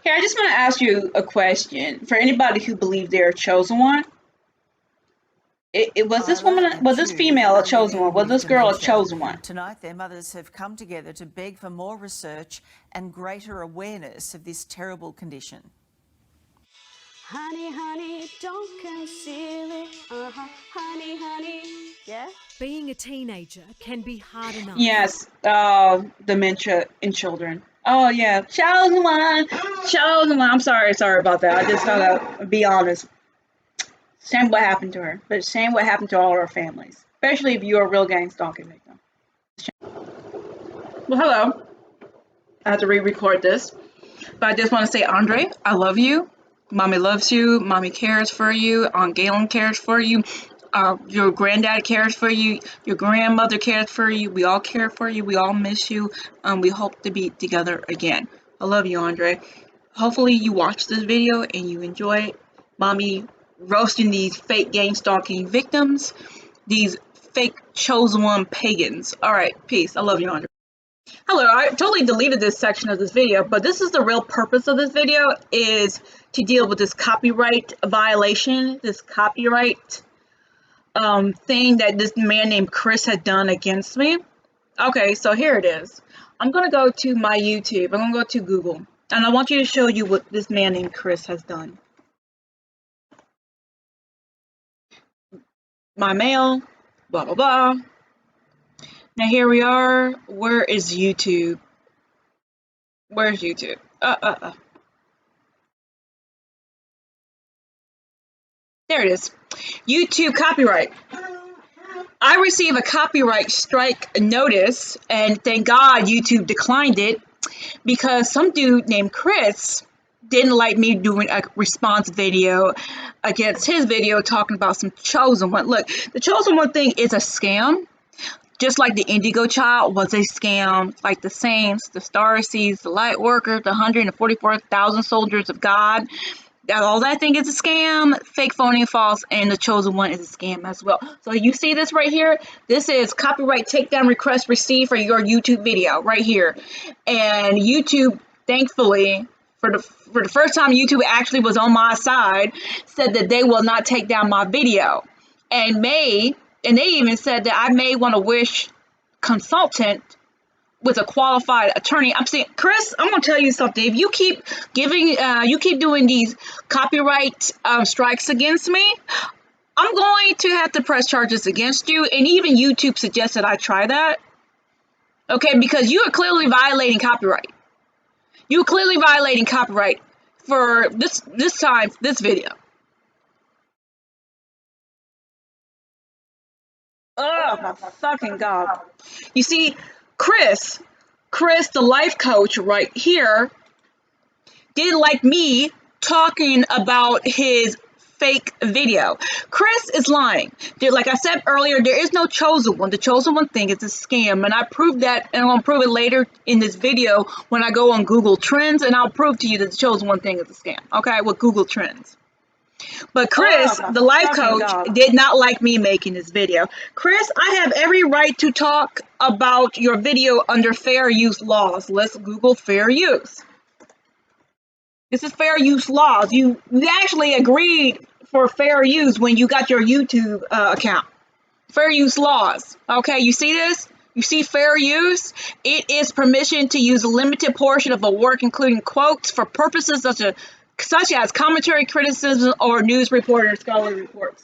Here, I just want to ask you a question. For anybody who believes they're a chosen one, Isla and was this Jude female a are chosen one? living Was with this girl a dementia. chosen one? Tonight, their mothers have come together to beg for more research and greater awareness of this terrible condition. Honey, honey, don't conceal it. Honey, honey, yeah. Being a teenager can be hard enough. Yes, dementia in children. Oh yeah, chosen one, chosen one. I'm sorry about that. I just gotta be honest. Shame what happened to her, but shame what happened to all our families, especially if you're a real gang stalking victim. Well, hello. I have to re-record this, but I just want to say, Andre, I love you. Mommy loves you. Mommy cares for you. Aunt Galen cares for you. Your granddad cares for you. Your grandmother cares for you. We all care for you. We all miss you. We hope to be together again. I love you, Andre. Hopefully you watch this video and you enjoy it. Mommy roasting these fake gang stalking victims, these fake chosen one pagans. All right, peace. I love you, Andre. Hello, I totally deleted this section of this video, but this is the real purpose of this video, is to deal with this copyright violation, this copyright thing that this man named Chris had done against me. Okay, so here it is. I'm going to go to my YouTube. I'm going to go to Google, and I want you to show you what this man named Chris has done. My mail, blah, blah, blah. Now here we are. Where is YouTube? Where's YouTube? There it is. YouTube copyright. I received a copyright strike notice, and thank God YouTube declined it, because some dude named Chris didn't like me doing a response video against his video talking about some chosen one. Look, the chosen one thing is a scam. Just like the Indigo Child was a scam, like the Saints, the Starseeds, the Light Workers, the 144,000 soldiers of God. All that thing is a scam, fake, phony, and false, and the chosen one is a scam as well. So you see this right here? This is copyright takedown request received for your YouTube video right here. And YouTube, thankfully, for the first time YouTube actually was on my side, said that they will not take down my video. And they even said that I may want to wish consultant with a qualified attorney. I'm saying, Chris, I'm gonna tell you something. If you keep doing these copyright strikes against me, I'm going to have to press charges against you. And even YouTube suggested I try that. Okay, because you are clearly violating copyright. You're clearly violating copyright for this video. Oh my fucking God. You see, Chris, the life coach right here, didn't like me talking about his fake video. Chris is lying. Like I said earlier, there is no chosen one. The chosen one thing is a scam, and I proved that, and I'm going to prove it later in this video when I go on Google Trends, and I'll prove to you that the chosen one thing is a scam, okay, with Google Trends. But Chris, the life coach, did not like me making this video. Chris, I have every right to talk about your video under fair use laws. Let's Google fair use. This is fair use laws. You actually agreed for fair use when you got your YouTube account. Fair use laws. Okay, you see this? You see fair use? It is permission to use a limited portion of a work, including quotes, for purposes such as commentary, criticism, or news report or scholarly reports.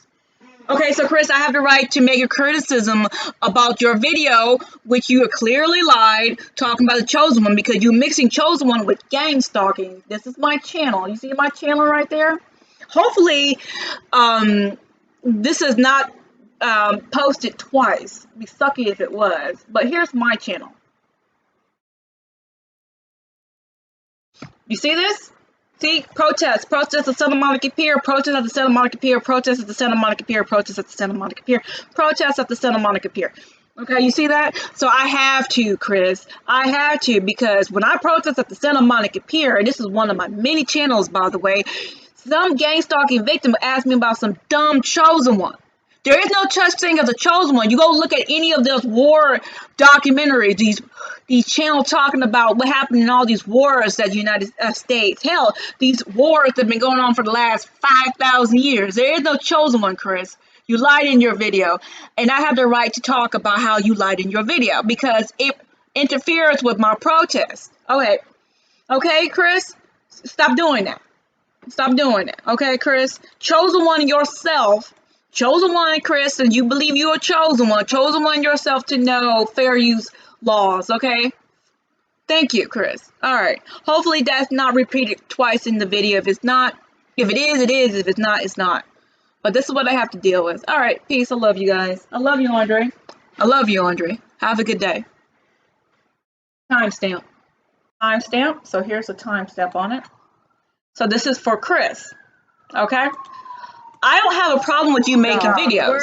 Okay, so Chris, I have the right to make a criticism about your video, which you clearly lied, talking about the chosen one, because you're mixing chosen one with gang stalking. This is my channel. You see my channel right there? Hopefully, this is not posted twice. It'd be sucky if it was. But here's my channel. You see this? See, protest at Santa Monica Pier, protest at the Santa Monica Pier, protest at the Santa Monica Pier, protest at the Santa Monica Pier, protest at the Santa Monica Pier. Okay, you see that? So I have to, Chris. I have to, because when I protest at the Santa Monica Pier, and this is one of my many channels, by the way, some gang stalking victim asked me about some dumb chosen one. There is no such thing as a chosen one. You go look at any of those war documentaries, these channels talking about what happened in all these wars that the United States. Hell, these wars have been going on for the last 5,000 years. There is no chosen one, Chris. You lied in your video, and I have the right to talk about how you lied in your video because it interferes with my protest. Okay, Chris, stop doing that. Stop doing it. Okay, Chris, chosen one yourself. Chosen one, Chris, and you believe you're a chosen one. Chosen one yourself to know fair use laws, okay? Thank you, Chris. All right. Hopefully that's not repeated twice in the video. If it's not, if it is, it is. If it's not, it's not. But this is what I have to deal with. All right. Peace. I love you guys. I love you, Andre. I love you, Andre. Have a good day. Timestamp. Timestamp. So here's a timestamp on it. So this is for Chris. Okay? I don't have a problem with you making videos.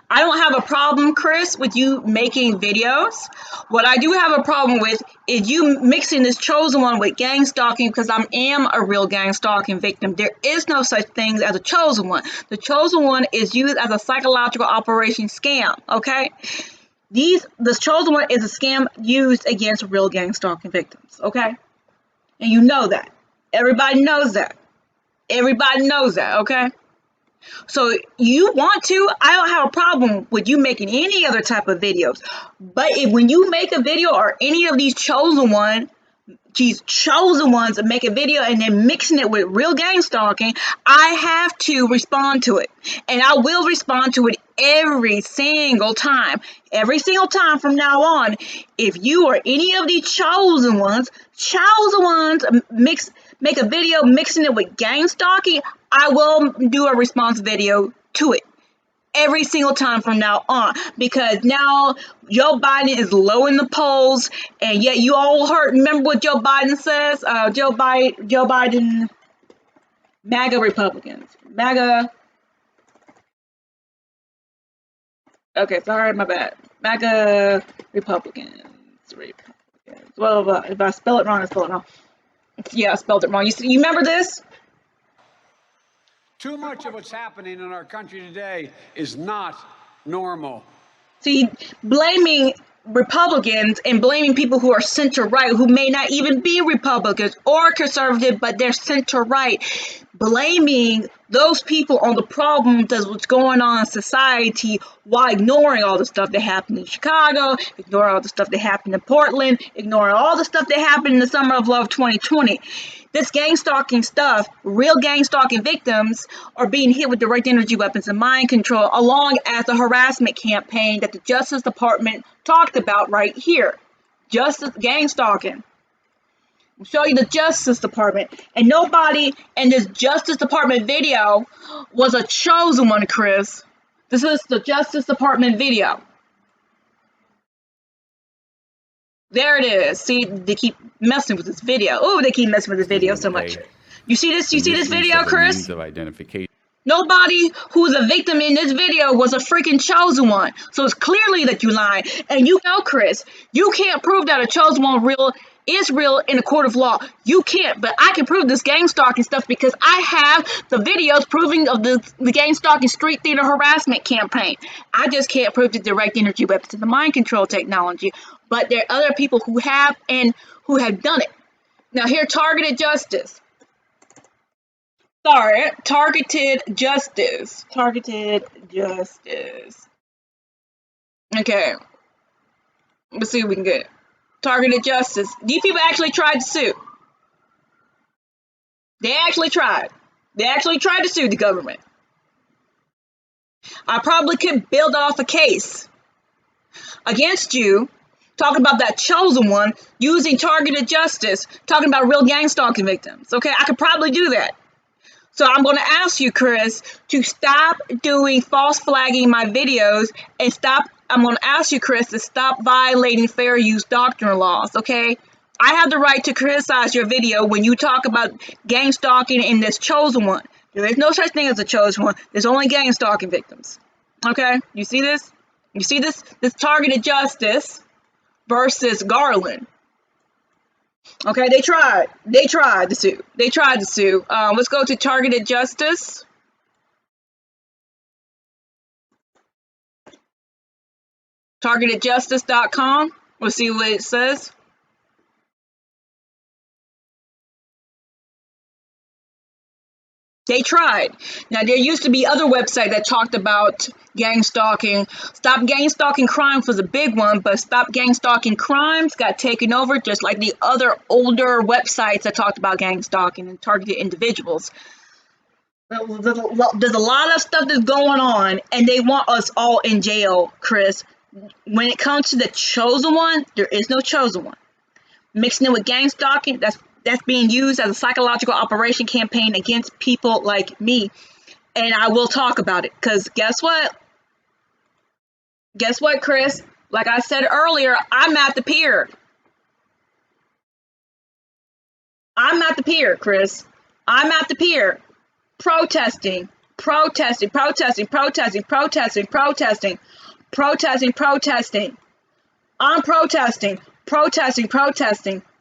I don't have a problem, Chris, with you making videos. What I do have a problem with is you mixing this chosen one with gang stalking because I am a real gang stalking victim. There is no such thing as a chosen one. The chosen one is used as a psychological operation scam, okay? This chosen one is a scam used against real gang stalking victims, okay? And you know that. Everybody knows that. Everybody knows that, okay? So you want to, I don't have a problem with you making any other type of videos. But when you make a video or any of these chosen ones make a video and then mixing it with real gang stalking, I have to respond to it. And I will respond to it every single time. Every single time from now on. If you or any of these chosen ones make a video mixing it with gang stalking, I will do a response video to it every single time from now on, because now Joe Biden is low in the polls, and yet you all heard. Remember what Joe Biden says? Joe Biden, MAGA Republicans, MAGA. Okay, sorry, my bad. MAGA Republicans. Well, if I spell it wrong, I spell it wrong. Yeah, I spelled it wrong. You remember this? Too much of what's happening in our country today is not normal. See, blaming Republicans and blaming people who are center-right, who may not even be Republicans or conservative, but they're center-right, blaming those people on the problems that's what's going on in society while ignoring all the stuff that happened in Chicago, ignoring all the stuff that happened in Portland, ignoring all the stuff that happened in the Summer of Love 2020. This gang stalking stuff, real gang stalking victims are being hit with direct energy weapons and mind control, along as the harassment campaign that the Justice Department talked about right here. Justice gang stalking. I'll show you the Justice Department. And nobody in this Justice Department video was a chosen one, Chris. This is the Justice Department video. There it is. See, they keep messing with this video. Oh, they keep messing with this video so much. You see this? You see this video, Chris? Of identification. Nobody who's a victim in this video was a freaking chosen one. So it's clearly that you lied. And you know, Chris, you can't prove that a chosen one is real in a court of law. You can't, but I can prove this gang stalking stuff because I have the videos proving of the gang stalking street theater harassment campaign. I just can't prove the direct energy weapons and the mind control technology. But there are other people who have and who have done it. Now here, targeted justice. Sorry, targeted justice. Targeted justice. Okay. Let's see if we can get it. Targeted justice. These people actually tried to sue. They actually tried. They actually tried to sue the government. I probably could build off a case against you, talking about that chosen one, using targeted justice, talking about real gang stalking victims. Okay, I could probably do that. So I'm going to ask you, Chris, to stop doing false flagging my videos and stop. I'm going to ask you, Chris, to stop violating fair use doctrine laws, okay? I have the right to criticize your video when you talk about gang stalking in this chosen one. There is no such thing as a chosen one. There's only gang stalking victims, okay? You see this? You see this? This targeted justice versus Garland. Okay, they tried. They tried to sue. They tried to sue. Let's go to targeted justice. targetedjustice.com. We'll see what it says. They tried. Now, there used to be other websites that talked about gang stalking. Stop Gang Stalking Crimes was a big one, but Stop Gang Stalking Crimes got taken over, just like the other older websites that talked about gang stalking and targeted individuals. There's a lot of stuff that's going on, and they want us all in jail, Chris. When it comes to the chosen one, there is no chosen one. Mixing it with gang stalking, that's being used as a psychological operation campaign against people like me. And I will talk about it, because guess what? Guess what, Chris? Like I said earlier, I'm at the pier. I'm at the pier, Chris. I'm at the pier. Protesting. I'm protesting.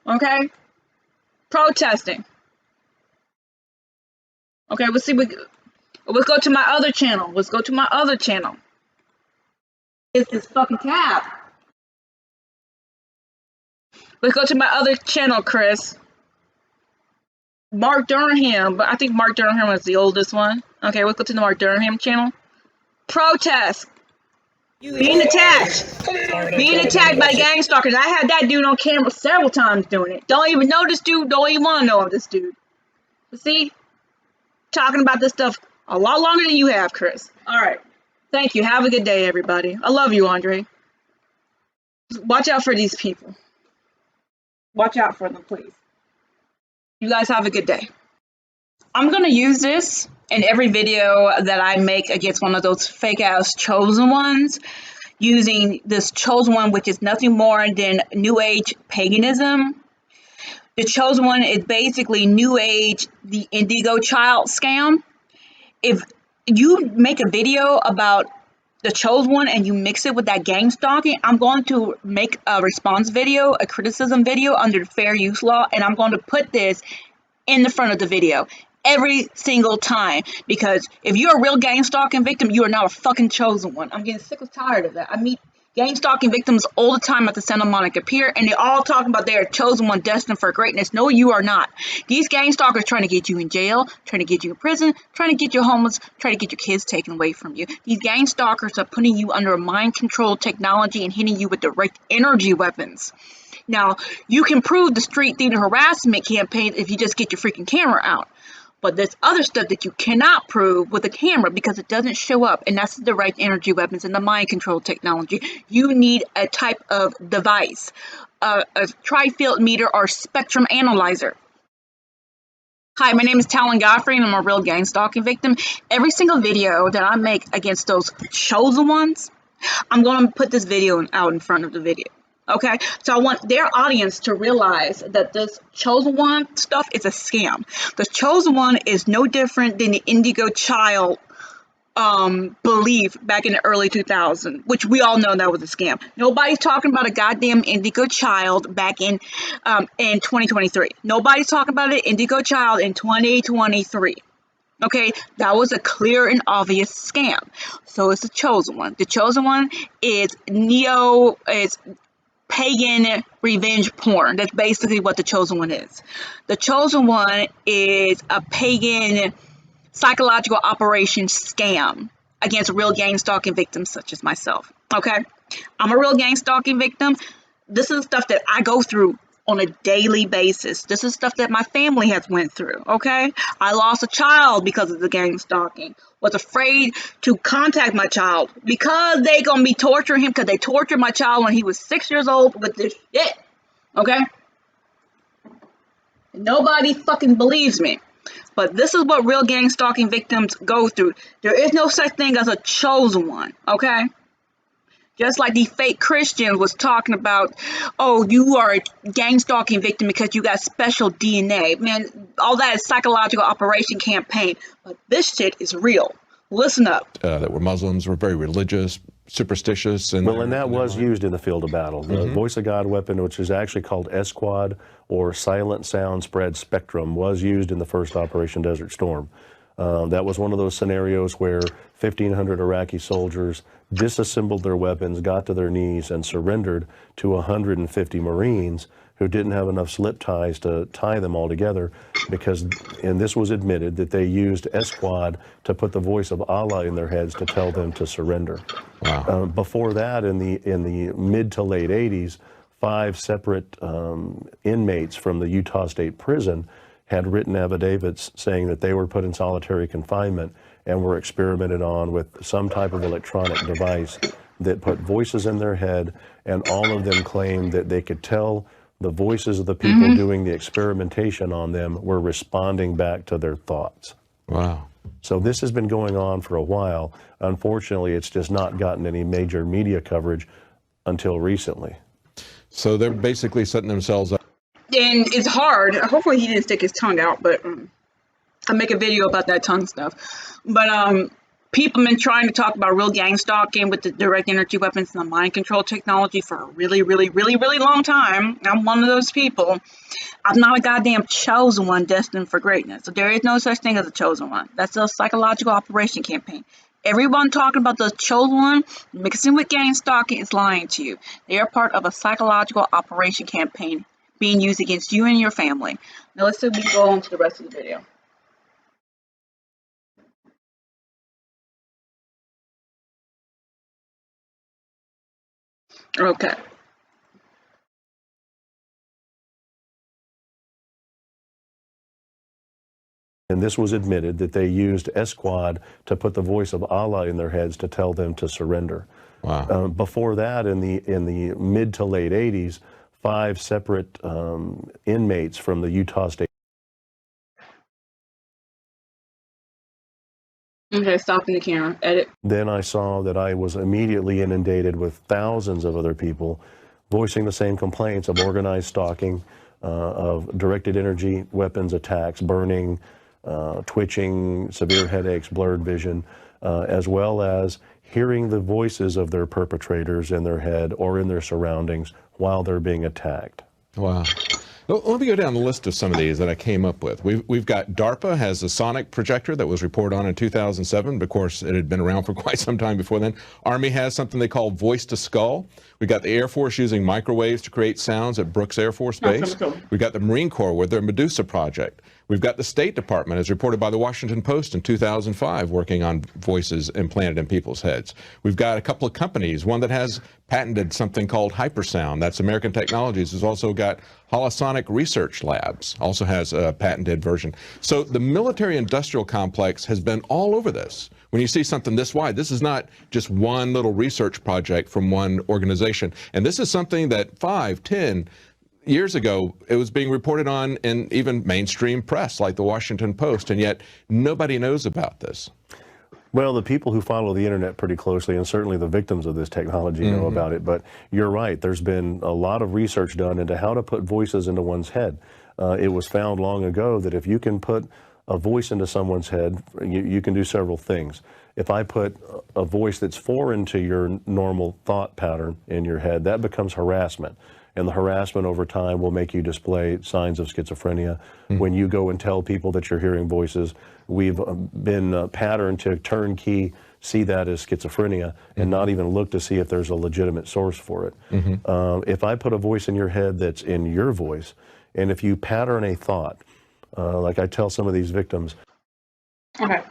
Okay? Protesting. Okay, let's see. Let's go to my other channel. It's this fucking tab. Let's go to my other channel, Chris. Mark Durham, but I think Mark Durham was the oldest one. Okay, let's go to the Mark Durham channel. Protest. Being attacked by gang stalkers. I had that dude on camera several times doing it. Don't even know this dude. Don't even want to know this dude. But see, talking about this stuff a lot longer than you have, Chris. All right. Thank you. Have a good day, everybody. I love you, Andre. Watch out for these people. Watch out for them, please. You guys have a good day. I'm going to use this in every video that I make against one of those fake ass chosen ones, using this chosen one, which is nothing more than New Age paganism. The chosen one is basically New Age, the indigo child scam. If you make a video about the chosen one and you mix it with that gang stalking, I'm going to make a response video, a criticism video under the fair use law, and I'm going to put this in the front of the video every single time, because if you're a real gang stalking victim, you are not a fucking chosen one. I'm getting sick and tired of that. I meet gang stalking victims all the time at the Santa Monica Pier, and they all talking about they're a chosen one destined for greatness. No, you are not. These gang stalkers trying to get you in jail, trying to get you in prison, trying to get you homeless, trying to get your kids taken away from you. These gang stalkers are putting you under a mind control technology and hitting you with direct energy weapons. Now, you can prove the street theater harassment campaign if you just get your freaking camera out. But there's other stuff that you cannot prove with a camera because it doesn't show up, and that's the direct energy weapons and the mind control technology. You need a type of device, a tri-field meter or spectrum analyzer. Hi, my name is Talan Godfrey, and I'm a real gang stalking victim. Every single video that I make against those chosen ones, I'm going to put this video out in front of the video. Okay, so I want their audience to realize that this chosen one stuff is a scam. The chosen one is no different than the indigo child belief back in the early 2000s, which we all know that was a scam. Nobody's talking about a goddamn indigo child back in 2023. Nobody's talking about an indigo child in 2023. Okay, that was a clear and obvious scam. So it's the chosen one. The chosen one is pagan revenge porn. That's basically what the chosen one is. The chosen one is a pagan psychological operation scam against real gang stalking victims such as myself. Okay, I'm a real gang stalking victim. This is stuff that I go through on a daily basis. This is stuff that my family has went through. Okay, I lost a child because of the gang stalking. Was afraid to contact my child because they gonna be torturing him, because they tortured my child when he was 6 years old with this shit. Okay, nobody fucking believes me, but this is what real gang stalking victims go through. There is no such thing as a chosen one. Okay, just like the fake Christians was talking about, oh, you are a gang stalking victim because you got special DNA. Man, all that is psychological operation campaign. But this shit is real. Listen up. That were Muslims, were very religious, superstitious. And that was used in the field of battle. The voice of God weapon, which is actually called S-Quad or silent sound spread spectrum, was used in the first Operation Desert Storm. That was one of those scenarios where 1,500 Iraqi soldiers disassembled their weapons, got to their knees, and surrendered to 150 Marines who didn't have enough slip ties to tie them all together because, and this was admitted, that they used Esquad to put the voice of Allah in their heads to tell them to surrender. Wow. Before that, in the mid to late 80s, 5 separate inmates from the Utah State Prison had written affidavits saying that they were put in solitary confinement and were experimented on with some type of electronic device that put voices in their head, and all of them claimed that they could tell the voices of the people doing the experimentation on them were responding back to their thoughts. Wow. So this has been going on for a while. Unfortunately, it's just not gotten any major media coverage until recently. So they're basically setting themselves up. And it's hard. Hopefully he didn't stick his tongue out, but I'll make a video about that tongue stuff. But people have been trying to talk about real gang stalking with the direct energy weapons and the mind control technology for a really, really, really, really long time. I'm one of those people. I'm not a goddamn chosen one destined for greatness. So there is no such thing as a chosen one. That's a psychological operation campaign. Everyone talking about the chosen one, mixing with gang stalking, is lying to you. They are part of a psychological operation campaign being used against you and your family. Now let's see if we can go on to the rest of the video. Okay. And this was admitted that they used Esquad to put the voice of Allah in their heads to tell them to surrender. Wow. Before that, in the mid to late 80s, 5 separate inmates from the Utah State. Okay, stopping the camera. Edit. Then I saw that I was immediately inundated with thousands of other people voicing the same complaints of organized stalking, of directed energy weapons attacks, burning, twitching, severe headaches, blurred vision, as well as hearing the voices of their perpetrators in their head or in their surroundings while they're being attacked. Wow. Well, let me go down the list of some of these that I came up with. We've got DARPA has a sonic projector that was reported on in 2007. But of course, it had been around for quite some time before then. Army has something they call voice to skull. We got the Air Force using microwaves to create sounds at Brooks Air Force Base. We've got the Marine Corps with their Medusa project. We've got the State Department, as reported by the Washington Post in 2005, working on voices implanted in people's heads. We've got a couple of companies, one that has patented something called hypersound. That's American Technologies. Has also got Holosonic Research Labs, also has a patented version. So the military-industrial complex has been all over this. When you see something this wide, this is not just one little research project from one organization. And this is something that 5, 10 years ago, it was being reported on in even mainstream press like the Washington Post, and yet nobody knows about this. Well, the people who follow the internet pretty closely, and certainly the victims of this technology, know about it. But you're right, there's been a lot of research done into how to put voices into one's head. It was found long ago that if you can put a voice into someone's head, you can do several things. If I put a voice that's foreign to your normal thought pattern in your head, that becomes harassment. And the harassment over time will make you display signs of schizophrenia. When you go and tell people that you're hearing voices, we've been patterned to turnkey see that as schizophrenia and not even look to see if there's a legitimate source for it. If I put a voice in your head that's in your voice, and if you pattern a thought, like I tell some of these victims. Okay.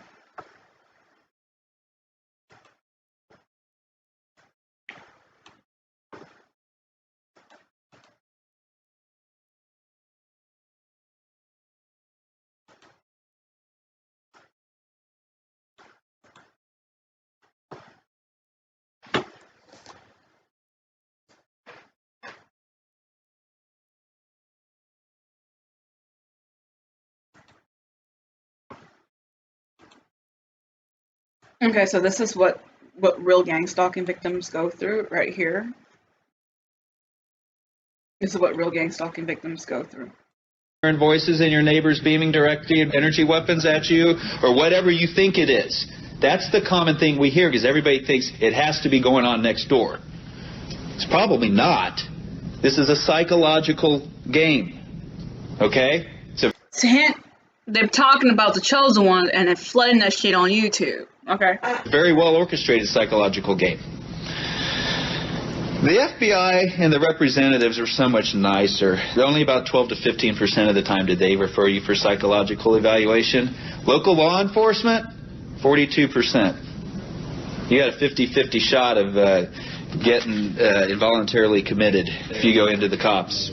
Okay, so this is what real gang stalking victims go through right here. This is what real gang stalking victims go through. Hearing voices in your neighbors beaming directed energy weapons at you, or whatever you think it is. That's the common thing we hear, because everybody thinks it has to be going on next door. It's probably not. This is a psychological game. Okay? So They're talking about the chosen one and they're flooding that shit on YouTube. Okay. Very well orchestrated psychological game. The FBI and the representatives are so much nicer. Only about 12 to 15% of the time did they refer you for psychological evaluation. Local law enforcement, 42%. You got a 50-50 shot of getting involuntarily committed if you go into the cops.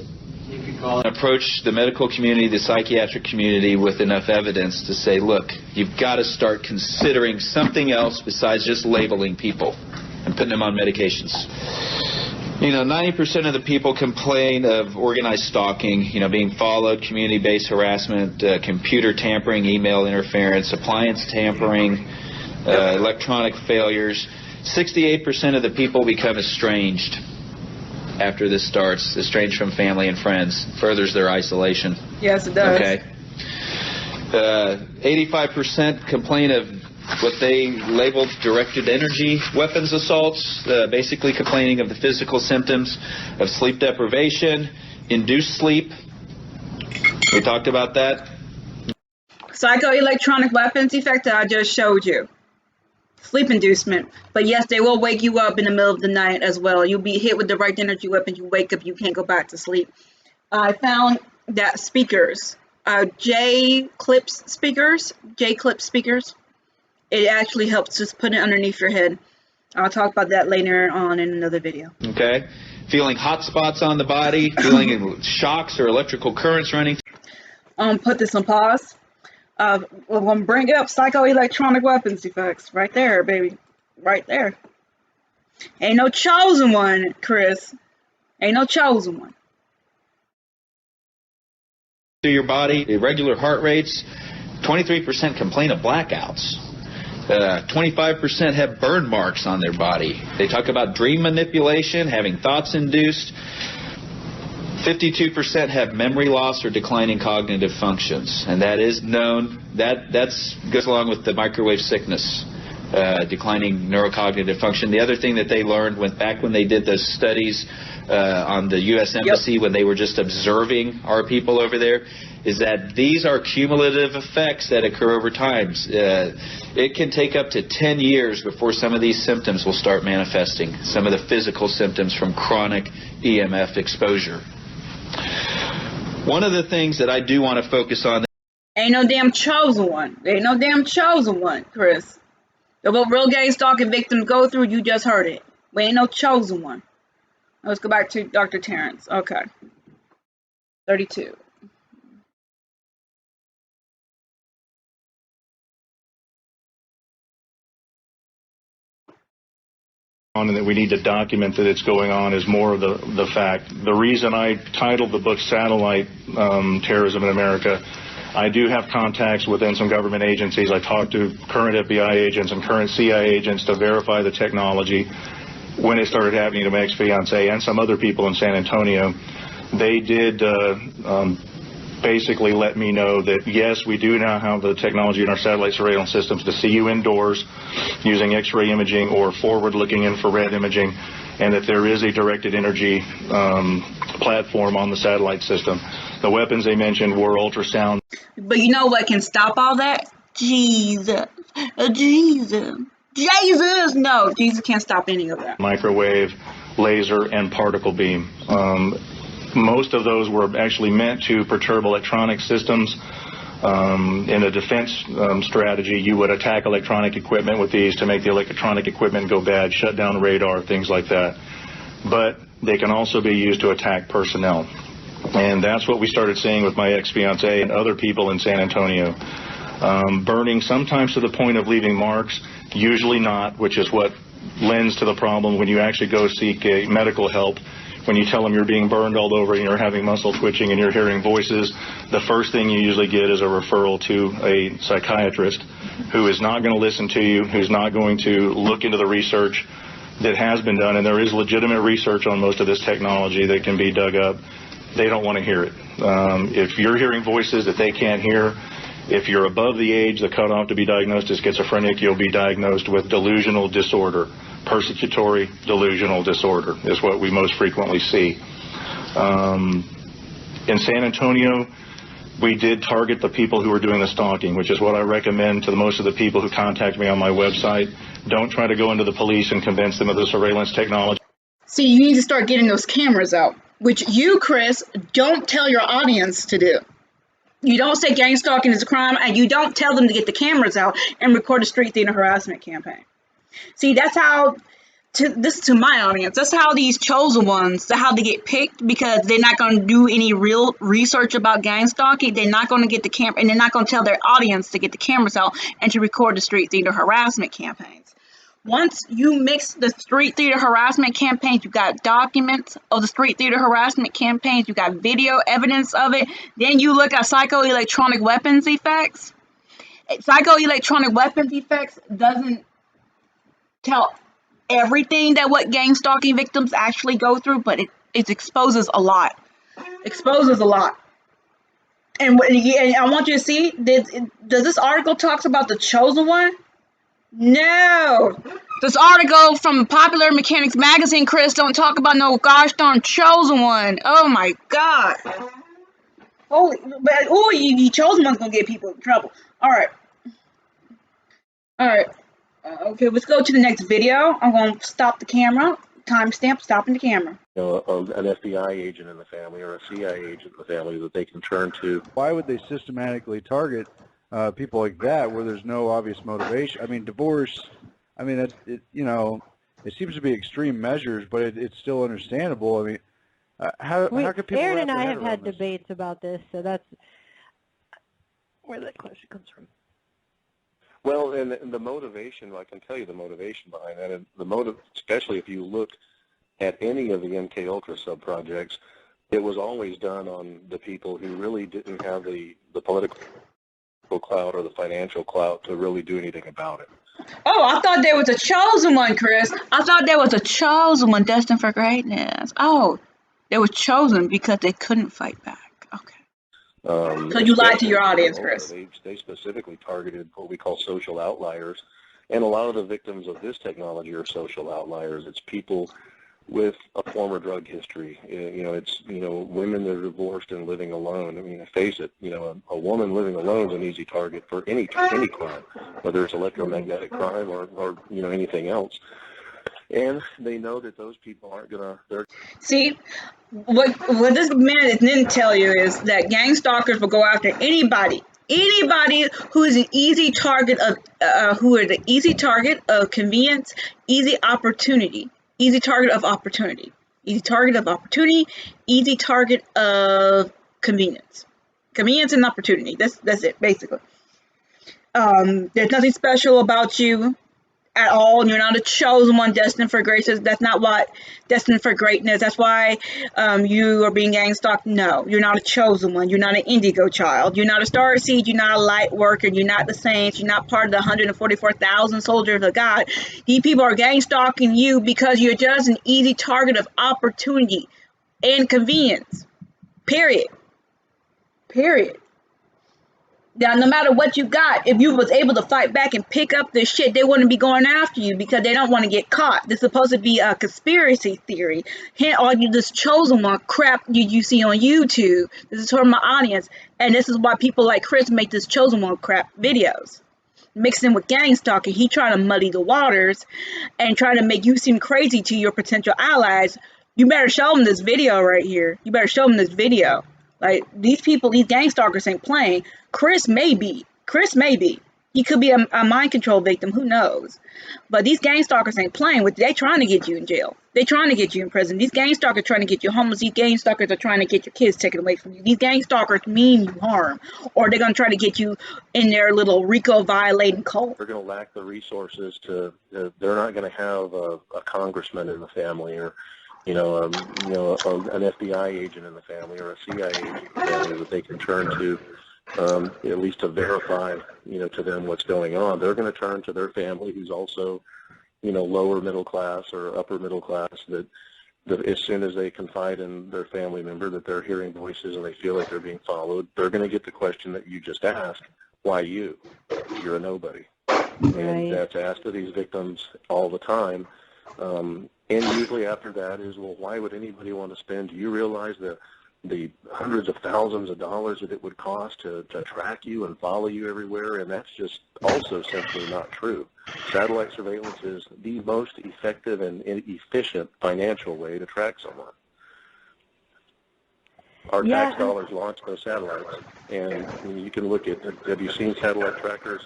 Approach the medical community, the psychiatric community with enough evidence to say, look, you've got to start considering something else besides just labeling people and putting them on medications. 90% of the people complain of organized stalking, being followed, community-based harassment, computer tampering, email interference, appliance tampering, electronic failures. 68% of the people become estranged after this starts, estranged from family and friends. Furthers their isolation. Yes, it does. Okay. 85% complain of what they labeled directed energy weapons assaults, basically complaining of the physical symptoms of sleep deprivation, induced sleep. We talked about that. Psychoelectronic weapons effect that I just showed you. Sleep inducement. But yes, they will wake you up in the middle of the night as well. You'll be hit with direct energy weapon. You wake up, you can't go back to sleep. I found that speakers, J-clip speakers, it actually helps just put it underneath your head. I'll talk about that later on in another video. Okay. Feeling hot spots on the body, feeling shocks or electrical currents running. Put this on pause. We're going to bring up psychoelectronic weapons effects. Right there, baby. Right there. Ain't no chosen one, Chris. Ain't no chosen one. To your body, irregular heart rates. 23% complain of blackouts. 25% have burn marks on their body. They talk about dream manipulation, having thoughts induced. 52% have memory loss or declining cognitive functions, and that is known. That goes along with the microwave sickness, declining neurocognitive function. The other thing that they learned back when they did those studies on the U.S. Embassy, when they were just observing our people over there, is that these are cumulative effects that occur over time. It can take up to 10 years before some of these symptoms will start manifesting, some of the physical symptoms from chronic EMF exposure. One of the things that I do want to focus on... Ain't no damn chosen one. Ain't no damn chosen one, Chris. What real gang stalking victims go through, you just heard it. We ain't no chosen one. Let's go back to Dr. Terrence. Okay. 32. And that we need to document that it's going on is more of the fact. The reason I titled the book Satellite Terrorism in America, I do have contacts within some government agencies. I talked to current FBI agents and current CIA agents to verify the technology. When it started happening to my ex-fiance and some other people in San Antonio, they did basically let me know that, yes, we do now have the technology in our satellite surveillance systems to see you indoors using X-ray imaging or forward-looking infrared imaging, and that there is a directed energy platform on the satellite system. The weapons they mentioned were ultrasound. But you know what can stop all that? Jesus. Jesus. Jesus! No, Jesus can't stop any of that. Microwave, laser, and particle beam. Most of those were actually meant to perturb electronic systems. In a defense strategy, you would attack electronic equipment with these to make the electronic equipment go bad, shut down radar, things like that. But they can also be used to attack personnel. And that's what we started seeing with my ex-fiance and other people in San Antonio. Burning sometimes to the point of leaving marks, usually not, which is what lends to the problem when you actually go seek a medical help. When you tell them you're being burned all over and you're having muscle twitching and you're hearing voices, the first thing you usually get is a referral to a psychiatrist who is not going to listen to you, who's not going to look into the research that has been done. And there is legitimate research on most of this technology that can be dug up. They don't want to hear it. If you're hearing voices that they can't hear, if you're above the age, the cutoff to be diagnosed as schizophrenic, you'll be diagnosed with delusional disorder. Persecutory delusional disorder is what we most frequently see. In San Antonio, we did target the people who were doing the stalking, which is what I recommend to most of the people who contact me on my website. Don't try to go into the police and convince them of the surveillance technology. See, you need to start getting those cameras out, which you, Chris, don't tell your audience to do. You don't say gang stalking is a crime, and you don't tell them to get the cameras out and record a street theater harassment campaign. See, that's how, this is to my audience, that's how these chosen ones, that's how they get picked, because they're not going to do any real research about gang stalking. They're not going to get the camera, and they're not going to tell their audience to get the cameras out and to record the street theater harassment campaigns. Once you mix the street theater harassment campaigns, you got documents of the street theater harassment campaigns, you got video evidence of it, then you look at psychoelectronic weapons effects. Psychoelectronic weapons effects doesn't tell everything that what gang stalking victims actually go through, but it exposes a lot. Exposes a lot. And I want you to see, does this article talks about the chosen one? No. This article from Popular Mechanics Magazine, Chris, don't talk about no gosh darn chosen one. Oh my God. Holy, but oh, you chosen one's gonna get people in trouble. All right. Okay, let's go to the next video. I'm gonna stop the camera. Timestamp stopping the camera. An FBI agent in the family or a CIA agent in the family that they can turn to. Why would they systematically target people like that where there's no obvious motivation? I mean, divorce, I mean, it seems to be extreme measures, but it's still understandable. I mean, how could people... Aaron and I have had debates about this, so that's where that question comes from. Well, and the motivation, I can tell you the motivation behind that, and the motive, especially if you look at any of the MK Ultra sub-projects, it was always done on the people who really didn't have the political clout or the financial clout to really do anything about it. Oh, I thought there was a chosen one, Chris. I thought there was a chosen one destined for greatness. Oh, they were chosen because they couldn't fight back. Okay. So you lied to your audience, Chris. They specifically targeted what we call social outliers, and a lot of the victims of this technology are social outliers. It's people with a former drug history. It's women that are divorced and living alone. I mean, face it, a woman living alone is an easy target for any crime, whether it's electromagnetic crime or anything else. And they know that those people aren't gonna. See, what this man didn't tell you is that gang stalkers will go after anybody who is an easy target of easy target of convenience, easy target of opportunity, easy target of convenience and opportunity. That's it basically. There's nothing special about you at all. You're not a chosen one destined for greatness. That's not what destined for greatness. That's why you are being gang stalked. No, you're not a chosen one. You're not an indigo child. You're not a star seed. You're not a light worker. You're not the saints. You're not part of the 144,000 soldiers of God. These people are gang stalking you because you're just an easy target of opportunity and convenience. Period. Now, no matter what you got, if you was able to fight back and pick up this shit, they wouldn't be going after you because they don't want to get caught. This is supposed to be a conspiracy theory. All you this chosen one crap you see on YouTube. This is for my audience. And this is why people like Chris make this chosen one crap videos. Mixing with gang stalking. He trying to muddy the waters and trying to make you seem crazy to your potential allies. You better show them this video right here. You better show them this video. Like, these people, these gang stalkers ain't playing. Chris may be. He could be a mind control victim. Who knows? But these gang stalkers ain't playing with you. They trying to get you in jail. They trying to get you in prison. These gang stalkers trying to get you homeless. These gang stalkers are trying to get your kids taken away from you. These gang stalkers mean you harm. Or they're going to try to get you in their little RICO violating cult. They're going to lack the resources they're not going to have a congressman in the family or an FBI agent in the family or a CIA agent in the family that they can turn to, at least to verify, to them what's going on. They're going to turn to their family, who's also, lower middle class or upper middle class, that as soon as they confide in their family member that they're hearing voices and they feel like they're being followed, they're going to get the question that you just asked, why you? You're a nobody. Right. And that's asked to these victims all the time. And usually after that is, well, why would anybody want to spend? Do you realize the the hundreds of thousands of dollars that it would cost to track you and follow you everywhere, and that's just also simply not true. Satellite surveillance is the most effective and efficient financial way to track someone. Our tax dollars launch those satellites, and you can look at, have you seen satellite trackers?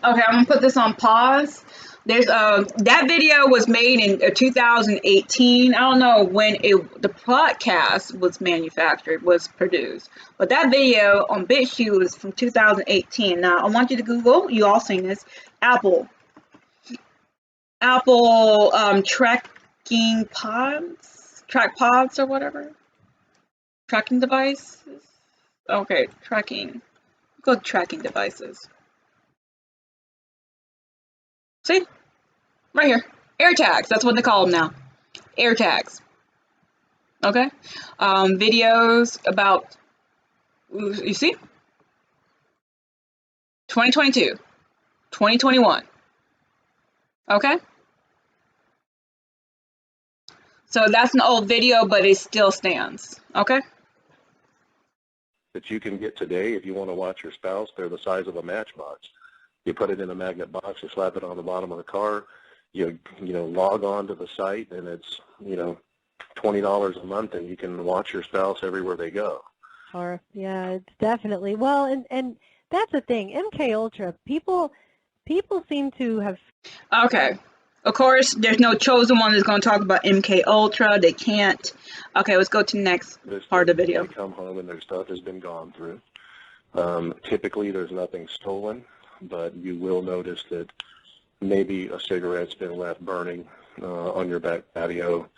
Okay, I'm gonna put this on pause. There's that video was made in 2018. I don't know when the podcast was produced, but that video on BitChute was from 2018. Now I want you to Google. You all seen this? Apple tracking pods or whatever. Tracking devices. Okay, tracking. Go to tracking devices. See? Right here. AirTags. That's what they call them now. AirTags. Okay? Videos about, you see? 2022. 2021. Okay? So that's an old video, but it still stands. Okay? That you can get today if you want to watch your spouse. They're the size of a matchbox. You put it in a magnet box, you slap it on the bottom of the car, you log on to the site, and it's, $20 a month, and you can watch your spouse everywhere they go. Or, yeah, it's definitely, well, and that's the thing, MK Ultra, people seem to have... Okay. Of course, there's no chosen one that's going to talk about MK Ultra. They can't. Okay, let's go to the next part of the video. They come home and their stuff has been gone through. Typically, there's nothing stolen, but you will notice that maybe a cigarette's been left burning on your back patio.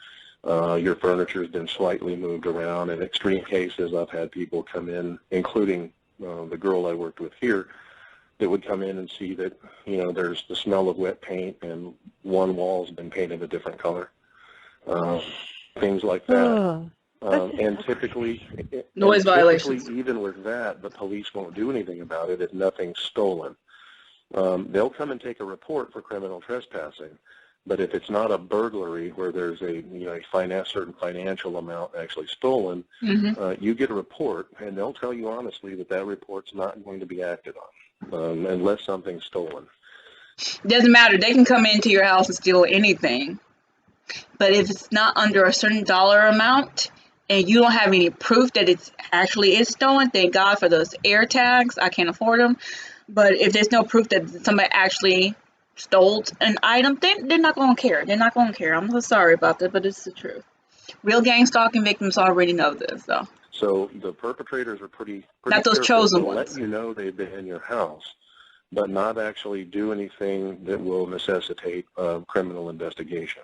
Your furniture's been slightly moved around. In extreme cases, I've had people come in, including the girl I worked with here, that would come in and see that, there's the smell of wet paint and one wall's been painted a different color. Things like that. And typically, even with that, the police won't do anything about it if nothing's stolen. They'll come and take a report for criminal trespassing, but if it's not a burglary where there's a certain financial amount actually stolen, you get a report, and they'll tell you honestly that report's not going to be acted on unless something's stolen. Doesn't matter. They can come into your house and steal anything, but if it's not under a certain dollar amount, and you don't have any proof that it actually is stolen, thank God for those AirTags. I can't afford them. But if there's no proof that somebody actually stole an item, they're not going to care. They're not going to care. I'm so sorry about that, but it's the truth. Real gang stalking victims already know this, though. So the perpetrators are pretty not those chosen ones. Let you know they've been in your house, but not actually do anything that will necessitate a criminal investigation.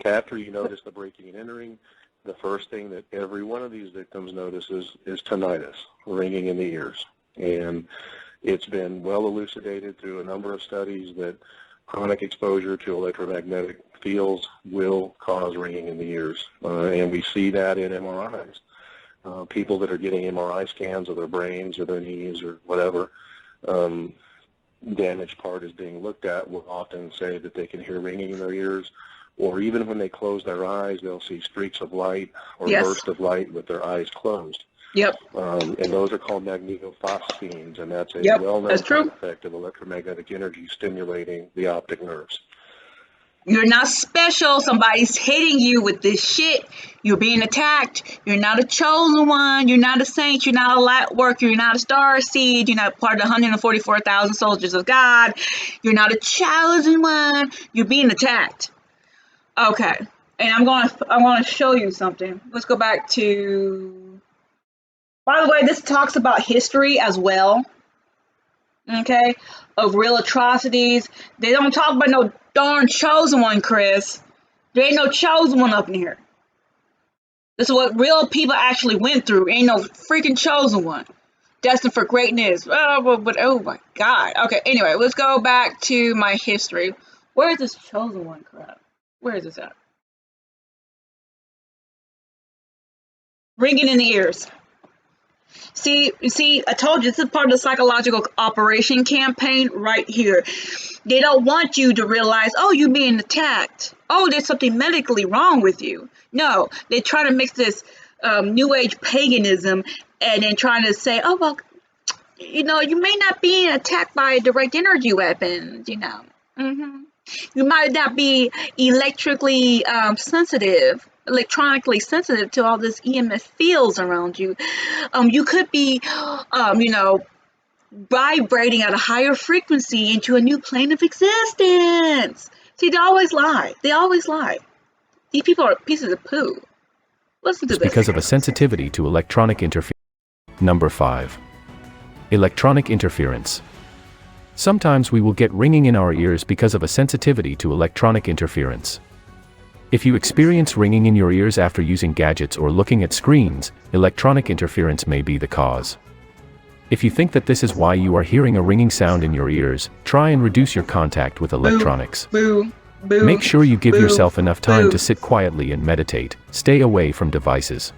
After you notice the breaking and entering, the first thing that every one of these victims notices is tinnitus, ringing in the ears. And it's been well elucidated through a number of studies that chronic exposure to electromagnetic fields will cause ringing in the ears. And we see that in MRIs. People that are getting MRI scans of their brains or their knees or whatever damaged part is being looked at will often say that they can hear ringing in their ears. Or even when they close their eyes, they'll see streaks of light or bursts of light with their eyes closed. Yep. And those are called magnetophosphenes, and that's a well-known effect of electromagnetic energy stimulating the optic nerves. You're not special. Somebody's hitting you with this shit. You're being attacked. You're not a chosen one. You're not a saint. You're not a light worker. You're not a star seed. You're not part of the 144,000 soldiers of God. You're not a chosen one. You're being attacked. Okay, and I'm going to show you something. Let's go back to. By the way, this talks about history as well. Okay, of real atrocities. They don't talk about no darn chosen one, Chris. There ain't no chosen one up in here. This is what real people actually went through. Ain't no freaking chosen one. Destined for greatness. Oh my God. Okay, anyway, let's go back to my history. Where is this chosen one crap? Where is this at? Ringing in the ears. See, I told you this is part of the psychological operation campaign right here. They don't want you to realize, oh, you're being attacked. Oh, there's something medically wrong with you. No, they try to mix this New Age paganism, and then trying to say, oh, well, you know, you may not be attacked by direct energy weapons, you know. You might not be electronically sensitive to all this EMF fields around you. You could be, you know, vibrating at a higher frequency into a new plane of existence. See, they always lie. They always lie. These people are pieces of poo. Listen to this. Because of a sensitivity to electronic interference. Number 5. Electronic interference. Sometimes we will get ringing in our ears because of a sensitivity to electronic interference. If you experience ringing in your ears after using gadgets or looking at screens, electronic interference may be the cause. If you think that this is why you are hearing a ringing sound in your ears, try and reduce your contact with electronics. Boo, boo, Make sure you give boo, yourself enough time boo. to sit quietly and meditate. Stay away from devices.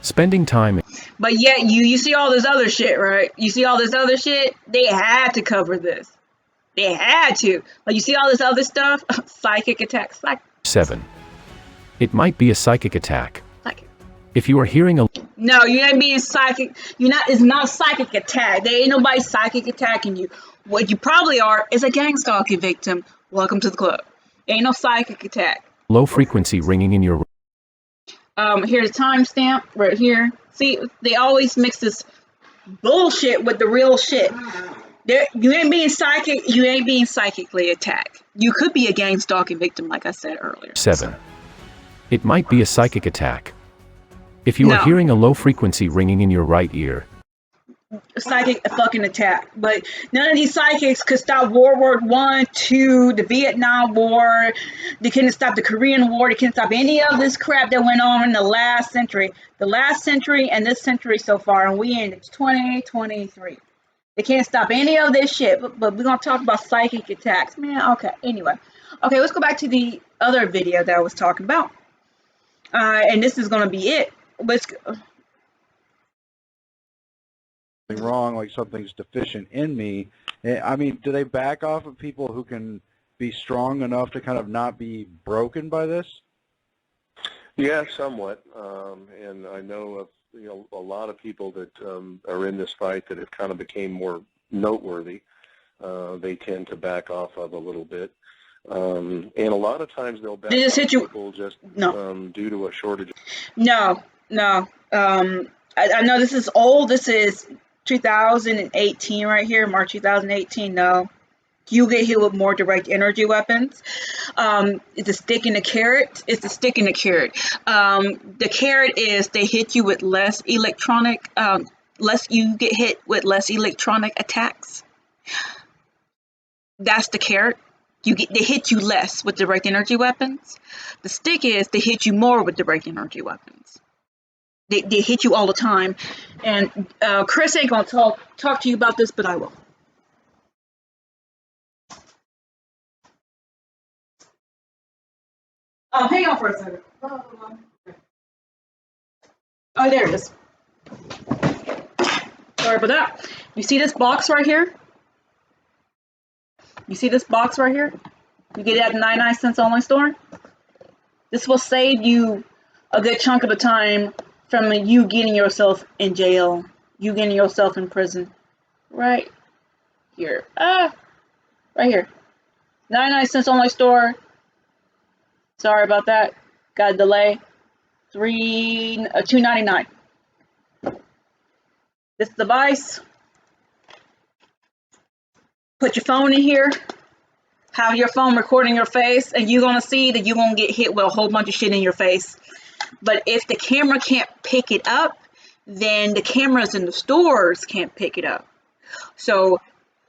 Spending time. But yet, you see all this other shit, right? You see all this other shit? They had to cover this. They had to. Like, you see all this other stuff? Psychic attacks. 7. It might be a psychic attack. Psychic. If you are hearing a No, you ain't being psychic. It's not a psychic attack. There ain't nobody psychic attacking you. What you probably are is a gang stalking victim. Welcome to the club. Ain't no psychic attack. low frequency ringing in your Here's a timestamp right here. See, they always mix this bullshit with the real shit. You ain't being psychic. You ain't being psychically attacked. You could be a gang stalking victim, like I said earlier. 7. It might be a psychic attack. If you No. are hearing a low frequency ringing in your right ear, Psychic fucking attack. But none of these psychics could stop World War I, II, the Vietnam War. They couldn't stop the Korean War. They couldn't stop any of this crap that went on in the last century. The last century and this century so far, and we in 2023. They can't stop any of this shit. But we're gonna talk about psychic attacks, man. Okay. Anyway, okay. Let's go back to the other video that I was talking about. And this is gonna be it. Let's go. Wrong, like something's deficient in me. I mean, do they back off of people who can be strong enough to kind of not be broken by this? Yeah, somewhat. And I know of a lot of people that are in this fight that have kind of became more noteworthy. They tend to back off of a little bit. And a lot of times they'll back off people just due to a shortage. No. I know this is old. This is 2018 right here, March 2018. No, you get hit with more direct energy weapons. It's a stick and a carrot. It's a stick and a carrot. The carrot is they hit you with less electronic, you get hit with less electronic attacks. That's the carrot. They hit you less with direct energy weapons. The stick is they hit you more with direct energy weapons. They hit you all the time, and Chris ain't gonna talk to you about this, but I will. Hang on for a second. Oh, there it is. Sorry about that. You see this box right here? You see this box right here? You get it at the 99 cents only store. This will save you a good chunk of the time from you getting yourself in jail, you getting yourself in prison. Right here. Right here. 99 cents only store. Sorry about that. Got a delay. $2.99. This device. Put your phone in here. Have your phone recording your face, and you're gonna see that you're gonna get hit with a whole bunch of shit in your face. But if the camera can't pick it up, then the cameras in the stores can't pick it up. So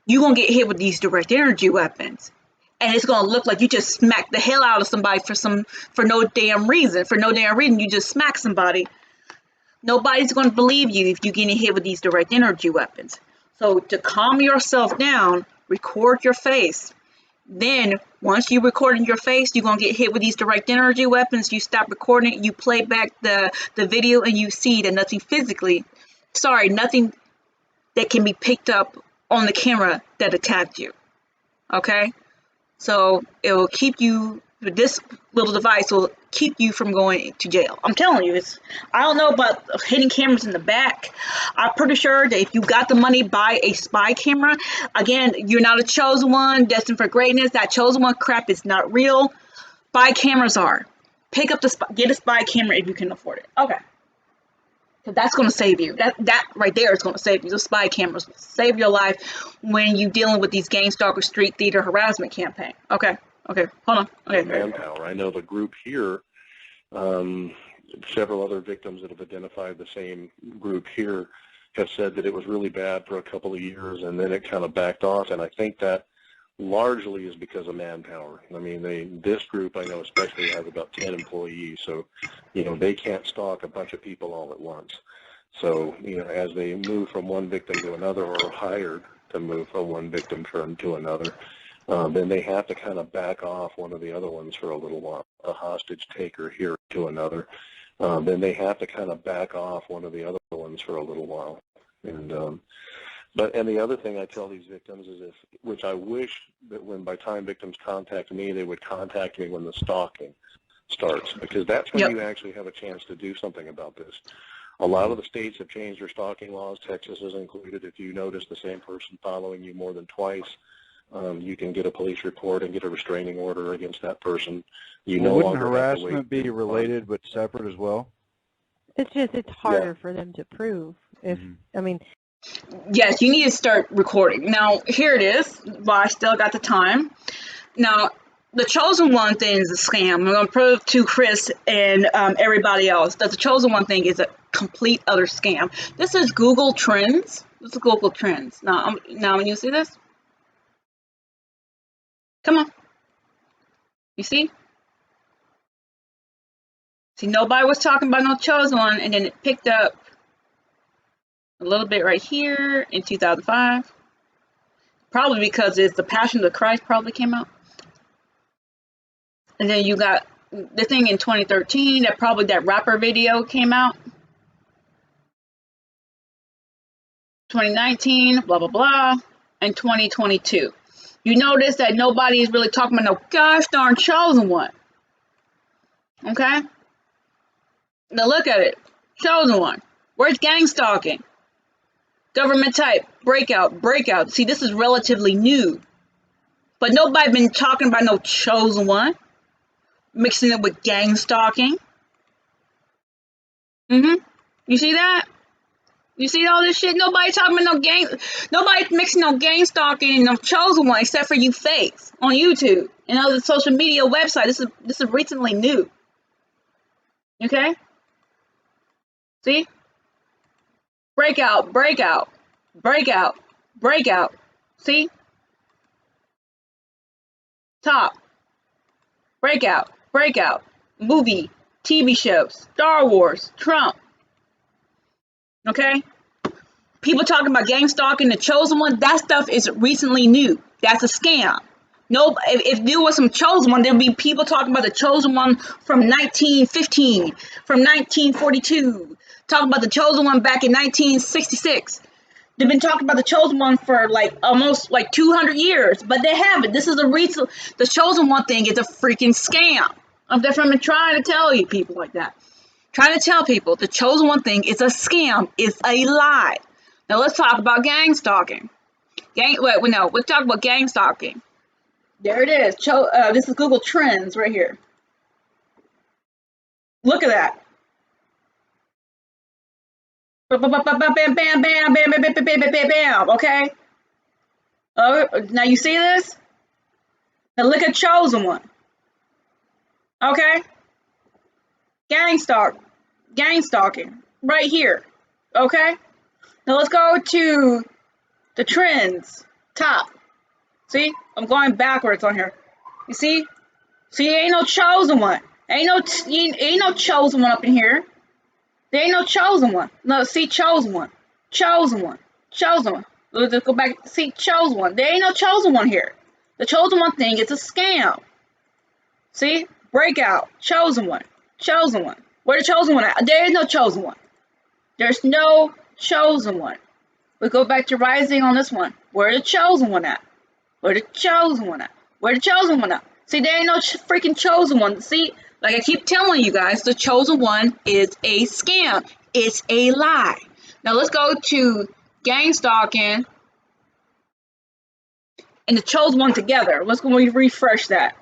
you're going to get hit with these direct energy weapons. And it's going to look like you just smacked the hell out of somebody for no damn reason. For no damn reason, you just smack somebody. Nobody's going to believe you if you're getting hit with these direct energy weapons. So to calm yourself down, record your face. Then, once you record in your face, you're going to get hit with these direct energy weapons. You stop recording, you play back the video, and you see that nothing that can be picked up on the camera that attacked you. Okay? So, it will keep you This little device will keep you from going to jail. I'm telling you, I don't know about hidden cameras in the back. I'm pretty sure that if you got the money, buy a spy camera. Again, you're not a chosen one, destined for greatness. That chosen one crap is not real. Spy cameras are. Pick up get a spy camera if you can afford it. Okay. Because that's going to save you. That right there is going to save you. The spy cameras will save your life when you're dealing with these gang-stalker street theater harassment campaign. Okay. Okay, hold on. Okay. Manpower. I know the group here, several other victims that have identified the same group here have said that it was really bad for a couple of years and then it kind of backed off, and I think that largely is because of manpower. I mean, this group I know especially has about 10 employees, so, you know, they can't stalk a bunch of people all at once. So, you know, as they move from one victim to another or are hired to move from one victim to another, then they have to kind of back off one of the other ones for a little while, a hostage taker here to another. Then they have to kind of back off one of the other ones for a little while. And and the other thing I tell these victims is, which I wish that by time victims contact me, they would contact me when the stalking starts, because that's when you actually have a chance to do something about this. A lot of the states have changed their stalking laws. Texas is included. If you notice the same person following you more than twice, you can get a police report and get a restraining order against that person. Wouldn't harassment be related but separate as well? It's harder for them to prove. If I mean, yes, you need to start recording. Now, here it is. While I still got the time. Now, the chosen one thing is a scam. I'm going to prove to Chris and everybody else that the chosen one thing is a complete other scam. This is Google Trends. This is Google Trends. Now when you see this, come on. You see? See, nobody was talking about no chosen one, and then it picked up a little bit right here in 2005. Probably because it's the Passion of the Christ probably came out. And then you got the thing in 2013 that rapper video came out. 2019, blah, blah, blah, and 2022. You notice that nobody is really talking about no gosh darn chosen one. Okay? Now look at it. Chosen one. Where's gang stalking? Government type. Breakout. See, this is relatively new. But nobody been talking about no chosen one. Mixing it with gang stalking. You see that? You see all this shit? Nobody talking about nobody mixing no gang stalking and no chosen one except for you fakes on YouTube and other social media websites. This is recently new. Okay? See? Breakout. See? Top. Breakout. Movie, TV shows, Star Wars, Trump. Okay? People talking about gang stalking, the chosen one, that stuff is recently new. That's a scam. No, if there was some chosen one, there'd be people talking about the chosen one from 1915, from 1942, talking about the chosen one back in 1966. They've been talking about the chosen one for almost 200 years, but they haven't. This is the chosen one thing is a freaking scam. That's what I've been trying to tell you people like that. Trying to tell people the chosen one thing is a scam, it's a lie. Now let's talk about gang stalking. Let's talk about gang stalking. There it is. This is Google Trends right here. Look at that. Bam. Okay. Now you see this? Now look at chosen one. Okay. Gang stalking right here. Okay. Now let's go to the trends top. See, I'm going backwards on here. You see? See, ain't no chosen one. Ain't no chosen one up in here. There ain't no chosen one. No, see, chosen one. Let's go back. See, chosen one. There ain't no chosen one here. The chosen one thing is a scam. See, breakout, chosen one. Where the chosen one at? There is no chosen one. There's no chosen one. We go back to rising on this one. Where the chosen one at? Where the chosen one at? See, there ain't no freaking chosen one. See, like I keep telling you guys, the chosen one is a scam. It's a lie. Now let's go to gang stalking and the chosen one together. Let's go refresh that.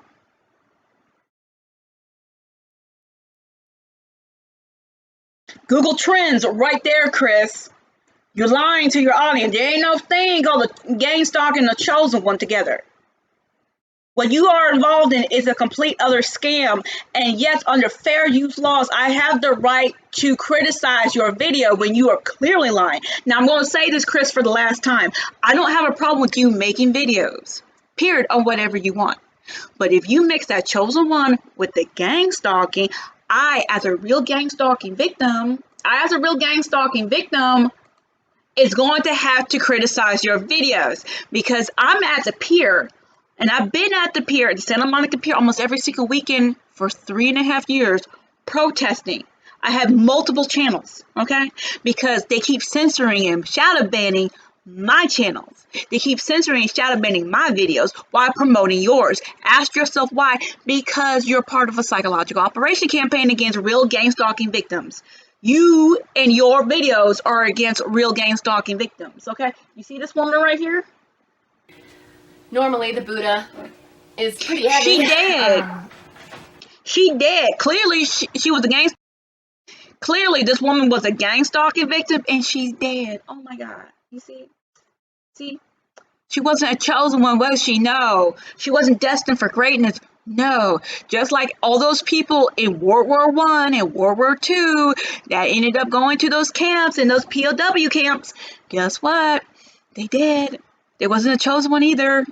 Google Trends right there, Chris. You're lying to your audience. There ain't no thing called the gang stalking and the chosen one together. What you are involved in is a complete other scam. And yes, under fair use laws, I have the right to criticize your video when you are clearly lying. Now, I'm going to say this, Chris, for the last time. I don't have a problem with you making videos, period, on whatever you want. But if you mix that chosen one with the gang stalking, as a real gang stalking victim, is going to have to criticize your videos because I'm at the pier. And I've been at the pier, at the Santa Monica Pier, almost every single weekend for 3.5 years, protesting. I have multiple channels, okay? Because they keep censoring and shadow banning my channels. They keep censoring and shadow banning my videos while promoting yours. Ask yourself why. Because you're part of a psychological operation campaign against real gang stalking victims. You and your videos are against real gang stalking victims, okay? You see this woman right here? Normally the Buddha is pretty heavy. She dead. She dead. Clearly she was a gang. Clearly this woman was a gang stalking victim and she's dead. Oh my God. You see? See? She wasn't a chosen one, was she? No. She wasn't destined for greatness. No. Just like all those people in World War I and World War II that ended up going to those camps and those POW camps. Guess what? They did. They wasn't a chosen one either.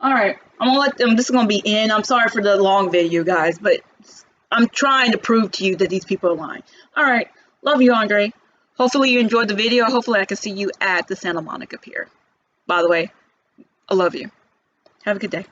All right, I'm gonna let them. This is gonna be in. I'm sorry for the long video, guys, but I'm trying to prove to you that these people are lying. All right, love you, Andre. Hopefully you enjoyed the video. Hopefully I can see you at the Santa Monica Pier. By the way, I love you. Have a good day.